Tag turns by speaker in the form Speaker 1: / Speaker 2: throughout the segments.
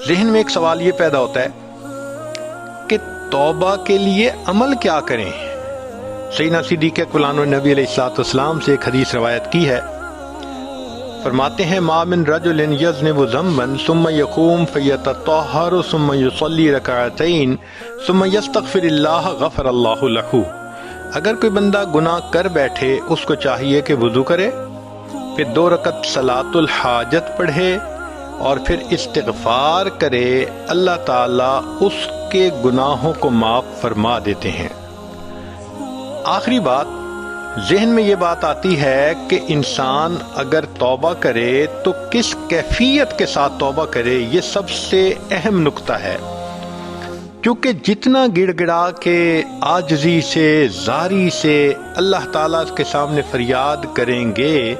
Speaker 1: ذہن میں ایک سوال یہ پیدا ہوتا ہے کہ توبہ کے لیے عمل کیا کریں؟ سیدنا صدیق اکبر نبی علیہ الصلوۃ والسلام سے ایک حدیث روایت کی ہے، فرماتے ہیں ما من رجل یذنب ذنبا ثم یقوم فیتطہر ثم یصلی رکعتین ثم یستغفر اللہ غفر اللہ لہ۔ اگر کوئی بندہ گناہ کر بیٹھے، اس کو چاہیے کہ وضو کرے، پھر 2 رکعت صلاۃ الحاجت پڑھے اور پھر استغفار کرے، اللہ تعالیٰ اس کے گناہوں کو معاف فرما دیتے ہیں۔ آخری بات، ذہن میں یہ بات آتی ہے کہ انسان اگر توبہ کرے تو کس کیفیت کے ساتھ توبہ کرے، یہ سب سے اہم نقطہ ہے، کیونکہ جتنا گڑ گڑا کے عاجزی سے، زاری سے اللہ تعالیٰ کے سامنے فریاد کریں گے،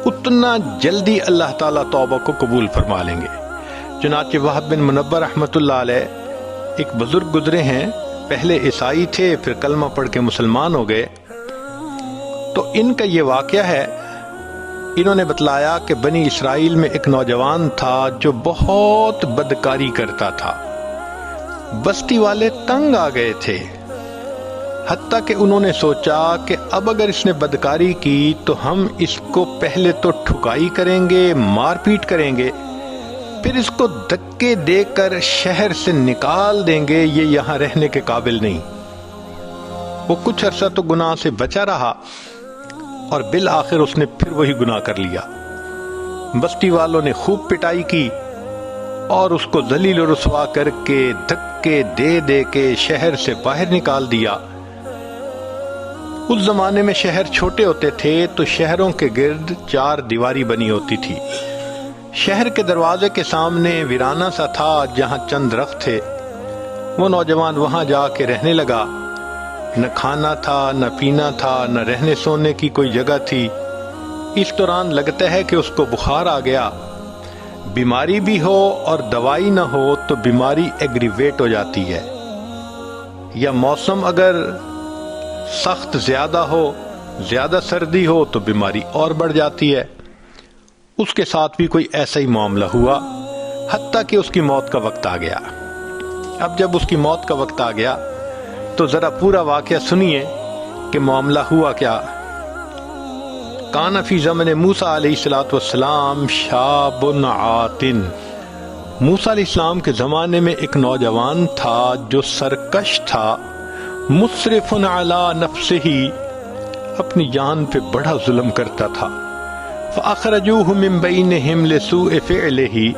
Speaker 1: اتنا جلدی اللہ تعالیٰ توبہ کو قبول فرما لیں گے۔ چنانچہ وہب بن منبہ رحمۃ اللہ علیہ ایک بزرگ گزرے ہیں، پہلے عیسائی تھے، پھر کلمہ پڑھ کے مسلمان ہو گئے۔ تو ان کا یہ واقعہ ہے، انہوں نے بتلایا کہ بنی اسرائیل میں ایک نوجوان تھا جو بہت بدکاری کرتا تھا۔ بستی والے تنگ آ گئے تھے، حتیٰ کہ انہوں نے سوچا کہ اب اگر اس نے بدکاری کی تو ہم اس کو پہلے تو ٹھکائی کریں گے، مار پیٹ کریں گے، پھر اس کو دھکے دے کر شہر سے نکال دیں گے، یہ یہاں رہنے کے قابل نہیں۔ وہ کچھ عرصہ تو گناہ سے بچا رہا اور بالآخر اس نے پھر وہی گناہ کر لیا۔ بستی والوں نے خوب پٹائی کی اور اس کو ذلیل و رسوا کر کے دھکے دے دے کے شہر سے باہر نکال دیا۔ اس زمانے میں شہر چھوٹے ہوتے تھے تو شہروں کے گرد 4 دیواری بنی ہوتی تھی۔ شہر کے دروازے کے سامنے ویرانہ سا تھا جہاں چند درخت تھے۔ وہ نوجوان وہاں جا کے رہنے لگا۔ نہ کھانا تھا، نہ پینا تھا، نہ رہنے سونے کی کوئی جگہ تھی۔ اس دوران لگتا ہے کہ اس کو بخار آ گیا۔ بیماری بھی ہو اور دوائی نہ ہو تو بیماری ایگریویٹ ہو جاتی ہے، یا موسم اگر سخت زیادہ ہو، زیادہ سردی ہو تو بیماری اور بڑھ جاتی ہے۔ اس کے ساتھ بھی کوئی ایسا ہی معاملہ ہوا، حتیٰ کہ اس کی موت کا وقت آ گیا۔ اب جب اس کی موت کا وقت آ گیا تو ذرا پورا واقعہ سنیے کہ معاملہ ہوا کیا۔ کان فی زمن موسیٰ علیہ السلام شاب عاتن، موسیٰ علیہ السلام کے زمانے میں ایک نوجوان تھا جو سرکش تھا، مسرف علی نفسہ، اپنی جان پہ بڑا ظلم کرتا تھا۔ فاخرجوہ من بینہم لسوء فعلہ،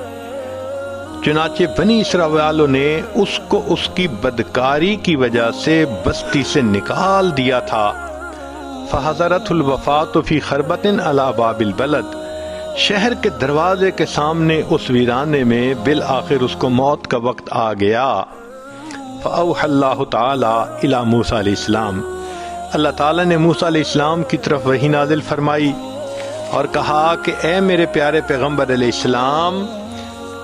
Speaker 1: چنانچہ بنی اسرائیل والوں نے اس کو اس کی بدکاری کی وجہ سے بستی سے نکال دیا تھا۔ فحضرت الوفات فی خربۃ علی باب البلد، شہر کے دروازے کے سامنے اس ویرانے میں بالآخر اس کو موت کا وقت آ گیا۔ فاوحى اللہ تعالی الی موسیٰ علیہ السلام، اللہ تعالیٰ نے موسیٰ علیہ السلام کی طرف وحی نازل فرمائی اور کہا کہ اے میرے پیارے پیغمبر علیہ السلام،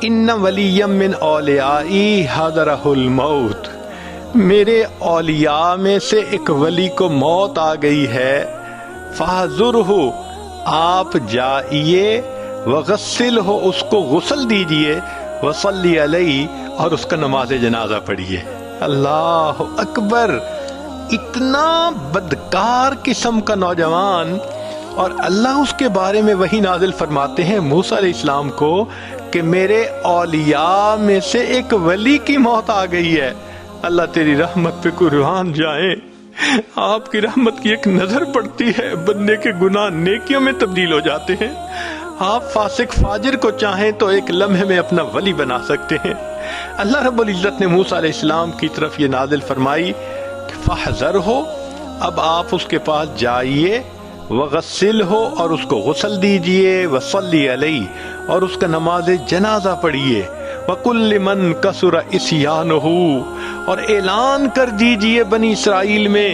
Speaker 1: ان ولی من اولیائی حضرہ الموت، میرے اولیاء میں سے ایک ولی کو موت آ گئی ہے، فاحذرہ، آپ جائیے، وغسلہ، اس کو غسل دیجئے، وصلی علیہ، اور اس کا نماز جنازہ پڑھیے۔ اللہ اکبر، اتنا بدکار قسم کا نوجوان، اور اللہ اس کے بارے میں وحی نازل فرماتے ہیں موسیٰ علیہ السلام کو کہ میرے اولیاء میں سے ایک ولی کی موت آ گئی ہے۔ اللہ تیری رحمت پہ قربان جائیں، آپ کی رحمت کی ایک نظر پڑتی ہے، بندے کے گناہ نیکیوں میں تبدیل ہو جاتے ہیں۔ آپ فاسق فاجر کو چاہیں تو ایک لمحے میں اپنا ولی بنا سکتے ہیں۔ اللہ رب العزت نے موسیٰ علیہ السلام کی طرف یہ نازل فرمائی کہ فاحذرہ، اب آپ اس کے پاس جائیے، وغسلہ، اور اس کو غسل دیجئے، وصلی علیہ، اور اس کا نماز جنازہ پڑھیے، وَقُلْ لِمَنْ كَثُرَ عِصْيَانُهُ، اور اعلان کر دیجئے بنی اسرائیل میں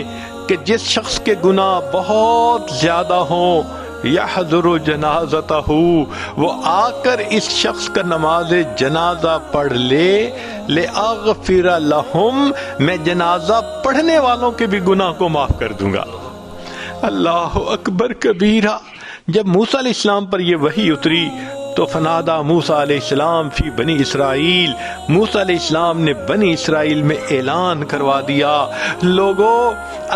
Speaker 1: کہ جس شخص کے گناہ بہت زیادہ ہوں، یحضر جنازتہ، وہ آ کر اس شخص کا نماز جنازہ پڑھ لے، لِأَغْفِرَ لَهُمْ، میں جنازہ پڑھنے والوں کے بھی گناہ کو معاف کر دوں گا۔ اللہ اکبر کبیرہ۔ جب موسیٰ علیہ السلام پر یہ وحی اتری تو فنادا موسیٰ علیہ السلام فی بنی اسرائیل، موسیٰ علیہ السلام نے بنی اسرائیل میں اعلان کروا دیا، لوگوں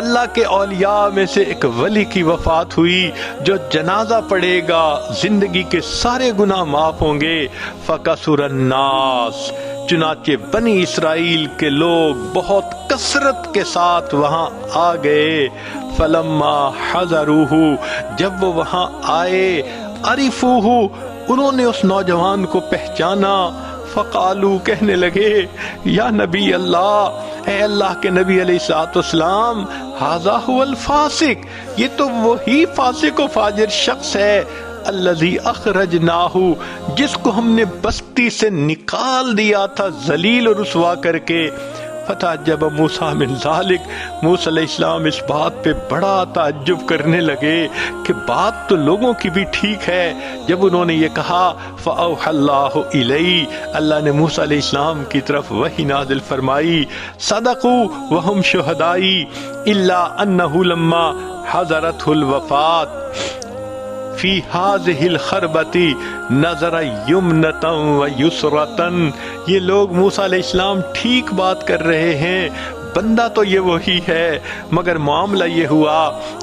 Speaker 1: اللہ کے اولیاء میں سے ایک ولی کی وفات ہوئی، جو جنازہ پڑے گا زندگی کے سارے گناہ معاف ہوں گے۔ فَكَثُرَ النَّاسُ، چنانچہ بنی اسرائیل کے لوگ بہت کثرت کے ساتھ وہاں آ گئے۔ فَلَمَّا حَضَرُوهُ، جب وہ وہاں آئے، عَرِفُوهُ، انہوں نے اس نوجوان کو پہچانا۔ فقالو، کہنے لگے، یا نبی اللہ، اے اللہ کے نبی علیہ السلام، ھذا هو الفاسق، یہ تو وہی فاسق و فاجر شخص ہے، الذی اخرجناہ، جس کو ہم نے بستی سے نکال دیا تھا ذلیل و رسوا کر کے۔ فتعجب موسیٰ من ذالک، موسیٰ علیہ السلام اس بات پہ بڑا تعجب کرنے لگے کہ بات تو لوگوں کی بھی ٹھیک ہے۔ جب انہوں نے یہ کہا، فأوحى اللہ الی، اللہ نے موسیٰ علیہ السلام کی طرف وحی نازل فرمائی، صدقوا وہم شہدائی، الا انہ لما حضرته الوفات فی ہذہ الخربتی نظر یمنتا و یسرتا، یہ لوگ موسیٰ علیہ السلام ٹھیک بات کر رہے ہیں، بندہ تو یہ وہی ہے، مگر معاملہ یہ ہوا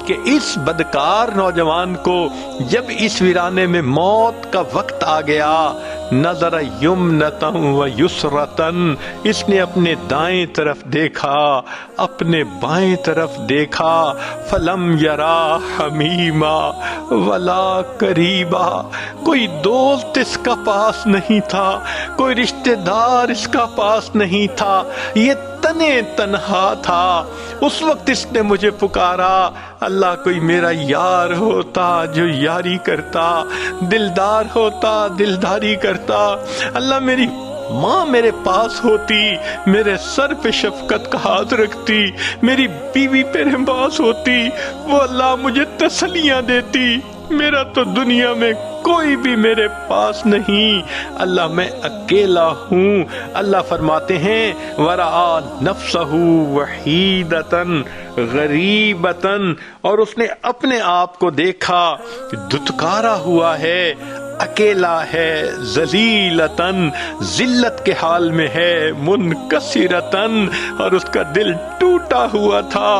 Speaker 1: کہ اس بدکار نوجوان کو جب اس ویرانے میں موت کا وقت آ گیا، نظر یمنتا و یسرتا، اس نے اپنے دائیں طرف دیکھا، اپنے بائیں طرف دیکھا، فلم یرا حمیما ولا قریبا، کوئی دوست اس کا پاس نہیں تھا، کوئی رشتہ دار اس کا پاس نہیں تھا، یہ تنے تنہا تھا۔ اس وقت اس نے مجھے پکارا، اللہ کوئی میرا یار ہوتا جو یاری کرتا، دلدار ہوتا دلداری کرتا، اللہ میری ماں میرے پاس ہوتی، میرے سر پہ شفقت کا ہاتھ رکھتی، میری بیوی میرے پاس ہوتی، وہ اللہ مجھے تسلیاں دیتی، میرا تو دنیا میں کوئی بھی میرے پاس نہیں، اللہ میں اکیلا ہوں۔ اللہ فرماتے ہیں، وَرَآ نَفْسَهُ وَحِيدَةً غَرِيبَةً، اور اس نے اپنے آپ کو دیکھا دھتکارا ہوا ہے، اکیلا ہے، ذلیلتاً، ذلت کے حال میں ہے، منکسرتاً، اور اس کا دل ٹوٹا ہوا تھا۔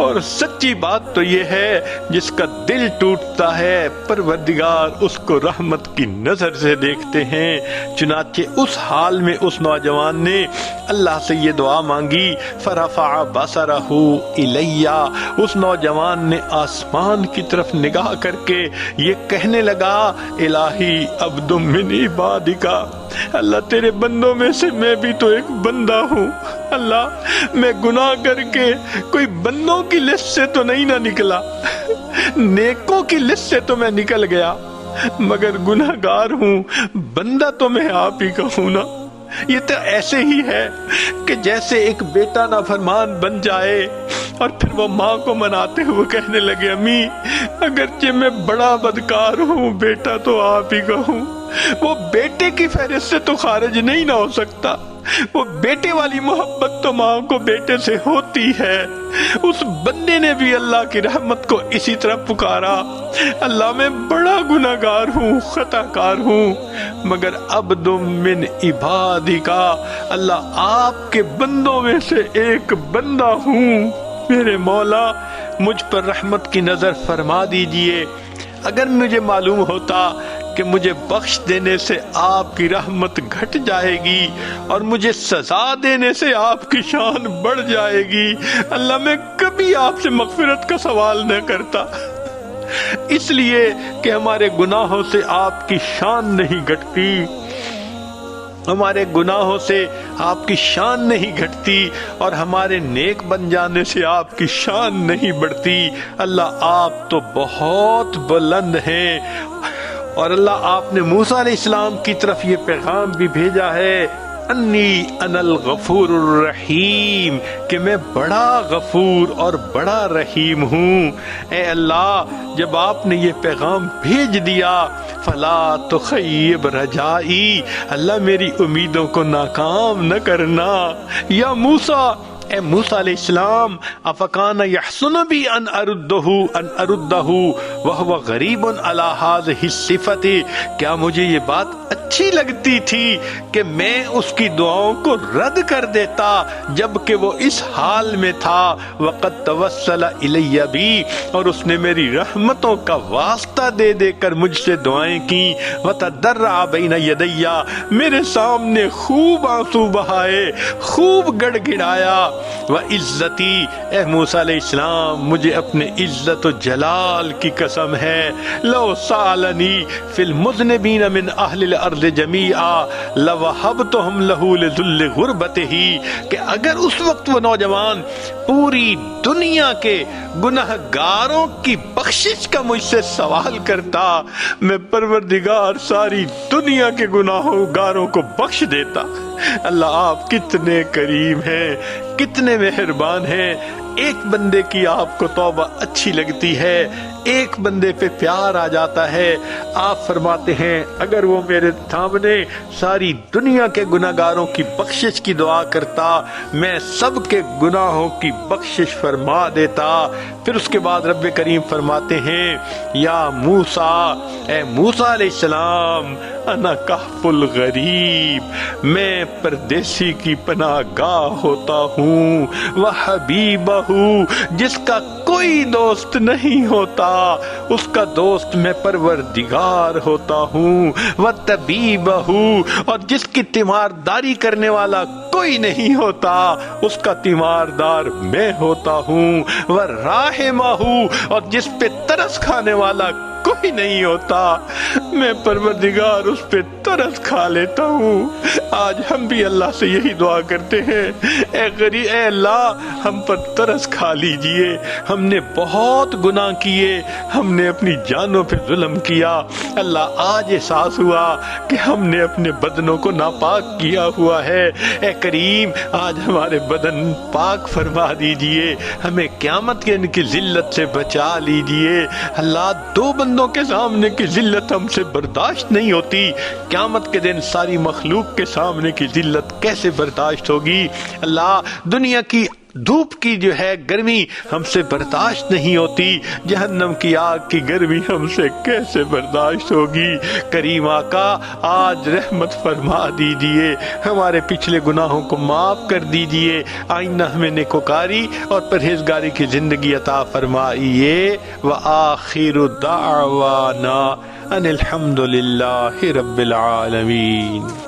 Speaker 1: اور سچی بات تو یہ ہے، جس کا دل ٹوٹتا ہے پروردگار اس کو رحمت کی نظر سے دیکھتے ہیں۔ چنانچہ اس حال میں اس نوجوان نے اللہ سے یہ دعا مانگی، فرفع بصرہ الیہ، اس نوجوان نے آسمان کی طرف نگاہ کر کے یہ کہنے لگا، الہی عبد من عبادک، اللہ تیرے بندوں میں سے میں بھی تو ایک بندہ ہوں، اللہ میں گناہ کر کے کوئی بندوں کی لسٹ سے تو نہیں نہ نکلا، نیکوں کی لسٹ سے تو میں نکل گیا، مگر گناہگار ہوں، بندہ تو میں آپ ہی کا ہوں نا۔ یہ تو ایسے ہی ہے کہ جیسے ایک بیٹا نافرمان بن جائے اور پھر وہ ماں کو مناتے ہوئے کہنے لگے، امی اگرچہ میں بڑا بدکار ہوں، بیٹا تو آپ ہی کا ہوں، وہ بیٹے کی فہرست سے تو خارج نہیں نہ ہو سکتا، وہ بیٹے والی محبت تو ماں کو بیٹے سے ہوتی ہے۔ اس بندے نے بھی اللہ کی رحمت کو اسی طرح پکارا، اللہ میں بڑا گناہگار ہوں، خطا کار ہوں، مگر عبد من عبادک، اللہ آپ کے بندوں میں سے ایک بندہ ہوں، میرے مولا مجھ پر رحمت کی نظر فرما دیجئے۔ اگر مجھے معلوم ہوتا کہ مجھے بخش دینے سے آپ کی رحمت گھٹ جائے گی اور مجھے سزا دینے سے آپ کی شان بڑھ جائے گی، اللہ میں کبھی آپ سے مغفرت کا سوال نہ کرتا، اس لیے کہ ہمارے گناہوں سے آپ کی شان نہیں گھٹتی، ہمارے گناہوں سے آپ کی شان نہیں گھٹتی، اور ہمارے نیک بن جانے سے آپ کی شان نہیں بڑھتی۔ اللہ آپ تو بہت بلند ہیں، اور اللہ آپ نے موسیٰ علیہ السلام کی طرف یہ پیغام بھی بھیجا ہے، انی انا الغفور الرحیم، کہ میں بڑا غفور اور بڑا رحیم ہوں۔ اے اللہ جب آپ نے یہ پیغام بھیج دیا، فلا تخیب رجائی، اللہ میری امیدوں کو ناکام نہ کرنا۔ یا موسیٰ، اے موسیٰ علیہ السلام افکان یحسن بی ان اردہ وہو غریب علی ہذہ الصفۃ، کیا مجھے یہ بات اچھی لگتی تھی کہ میں اس کی دعاؤں کو رد کر دیتا جبکہ وہ اس حال میں تھا، وقد توسل الی بی، اور اس نے میری رحمتوں کا واسطہ دے دے کر مجھ سے دعائیں کی، وتضرع بین یدی، میرے سامنے خوب آنسو بہائے، خوب گڑ گڑایا، وعزتی، اے موسیٰ علیہ السلام مجھے اپنے عزت و جلال کی قسم ہے، لو سالنی فی المذنبین من اہل الارض جمیعا لوہبتہم لہ لذل غربتہ، کہ اگر اس وقت وہ نوجوان پوری دنیا کے گناہ گاروں کی بخشش کا مجھ سے سوال کرتا، میں پروردگار ساری دنیا کے گناہوں گاروں کو بخش دیتا۔ اللہ آپ کتنے کریم ہیں، کتنے مہربان ہیں۔ ایک بندے کی آپ کو توبہ اچھی لگتی ہے، ایک بندے پہ پیار آ جاتا ہے، آپ فرماتے ہیں اگر وہ میرے سامنے ساری دنیا کے گناہگاروں کی بخشش کی دعا کرتا، میں سب کے گناہوں کی بخشش فرما دیتا۔ پھر اس کے بعد رب کریم فرماتے ہیں یا موسیٰ، اے موسیٰ علیہ السلام، انا کہف الغریب، میں پردیسی کی پناہ گاہ ہوتا ہوں، وحبیبہ، جس کا کوئی دوست نہیں ہوتا اس کا دوست میں پروردگار ہوتا ہوں، وطبیبہ، اور جس کی تیمارداری کرنے والا کوئی نہیں ہوتا اس کا تیماردار میں ہوتا ہوں، وراحمہ، اور جس پہ ترس کھانے والا کوئی نہیں ہوتا میں پروردگار اس پہ ترس کھا لیتا ہوں۔ آج ہم بھی اللہ سے یہی دعا کرتے ہیں، اے اللہ ہم پر ترس کھا لیجئے، ہم نے بہت گناہ کیے، ہم نے اپنی جانوں پہ ظلم کیا، اللہ آج احساس ہوا کہ ہم نے اپنے بدنوں کو ناپاک کیا ہوا ہے، اے کریم آج ہمارے بدن پاک فرما دیجئے، ہمیں قیامت کے ان کی ذلت سے بچا لیجئے۔ اللہ دو بندوں کے سامنے کی ذلت ہم سے برداشت نہیں ہوتی، قیامت کے دن ساری مخلوق کے سامنے کی ذلت کیسے برداشت ہوگی؟ اللہ دنیا کی دھوپ کی جو ہے گرمی ہم سے برداشت نہیں ہوتی، جہنم کی آگ کی گرمی ہم سے کیسے برداشت ہوگی؟ کریم آقا آج رحمت فرما دیجئے، ہمارے پچھلے گناہوں کو معاف کر دیجئے، آئندہ ہمیں نیکوکاری اور پرہیزگاری کی زندگی عطا فرمائیے۔ وآخر دعوانا ان الحمد للہ رب العالمین۔